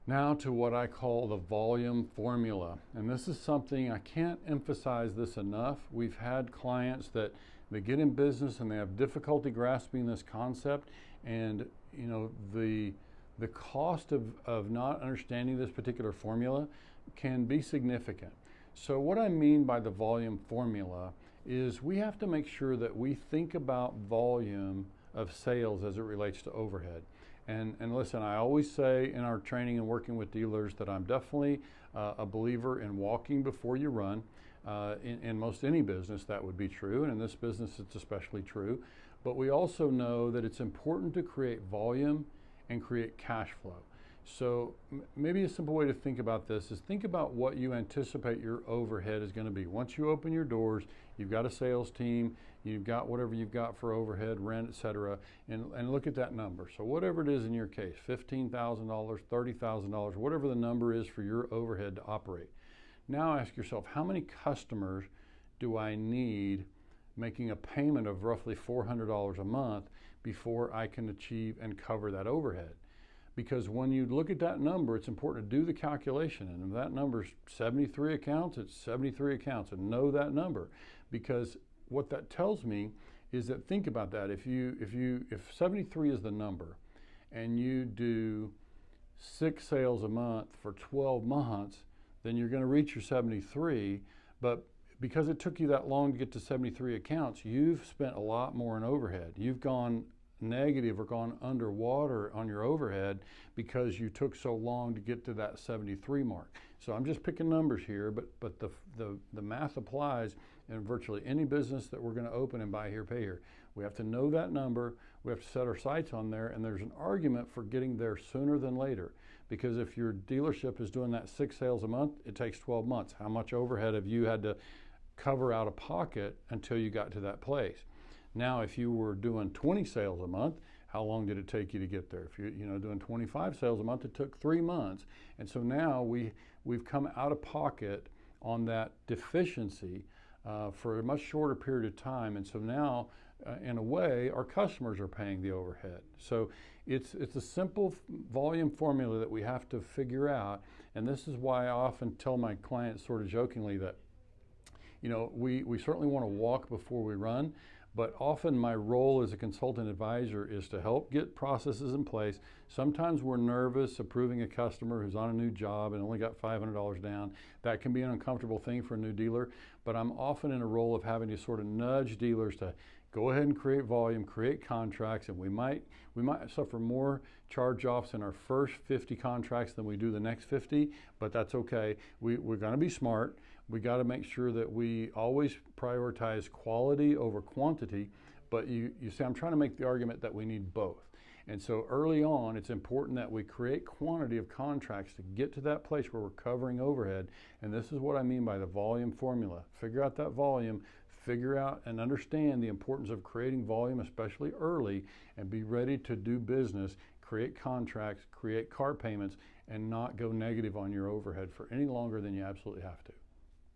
Now to what I call the volume formula. And this is something, I can't emphasize this enough. We've had clients that they get in business and they have difficulty grasping this concept, and the cost of not understanding this particular formula can be significant. So what I mean by the volume formula is we have to make sure that we think about volume of sales as it relates to overhead. And listen, I always say in our training and working with dealers that I'm definitely a believer in walking before you run. In most any business that would be true, and in this business it's especially true. But we also know that it's important to create volume and create cash flow. So maybe a simple way to think about this is think about what you anticipate your overhead is going to be. Once you open your doors, you've got a sales team, you've got whatever you've got for overhead, rent, etc., and look at that number. So whatever it is in your case, $15,000, $30,000, whatever the number is for your overhead to operate. Now ask yourself, how many customers do I need making a payment of roughly $400 a month before I can achieve and cover that overhead? Because when you look at that number, it's important to do the calculation. And if that number is 73 accounts, it's 73 accounts, and know that number. Because what that tells me is that, think about that. If 73 is the number, and you do 6 sales a month for 12 months, then you're going to reach your 73. But because it took you that long to get to 73 accounts, you've spent a lot more in overhead. You've gone negative or gone underwater on your overhead because you took so long to get to that 73 mark. So I'm just picking numbers here, but the math applies in virtually any business that we're going to open and buy here, pay here. We have to know that number, we have to set our sights on there, and there's an argument for getting there sooner than later. Because if your dealership is doing that 6 sales a month, it takes 12 months. How much overhead have you had to cover out of pocket until you got to that place? Now, if you were doing 20 sales a month, how long did it take you to get there? If you're doing 25 sales a month, it took 3 months. And so now we've come out of pocket on that deficiency for a much shorter period of time. And so now, in a way, our customers are paying the overhead. So it's a simple volume formula that we have to figure out. And this is why I often tell my clients sort of jokingly that, we certainly want to walk before we run. But often my role as a consultant advisor is to help get processes in place. Sometimes we're nervous approving a customer who's on a new job and only got $500 down. That can be an uncomfortable thing for a new dealer, but I'm often in a role of having to sort of nudge dealers to go ahead and create volume, create contracts, and we might suffer more charge-offs in our first 50 contracts than we do the next 50, but that's okay. We're going to be smart. We got to make sure that we always prioritize quality over quantity, but you see, I'm trying to make the argument that we need both. And so early on, it's important that we create quantity of contracts to get to that place where we're covering overhead. And this is what I mean by the volume formula. Figure out that volume, figure out and understand the importance of creating volume, especially early, and be ready to do business, create contracts, create car payments, and not go negative on your overhead for any longer than you absolutely have to.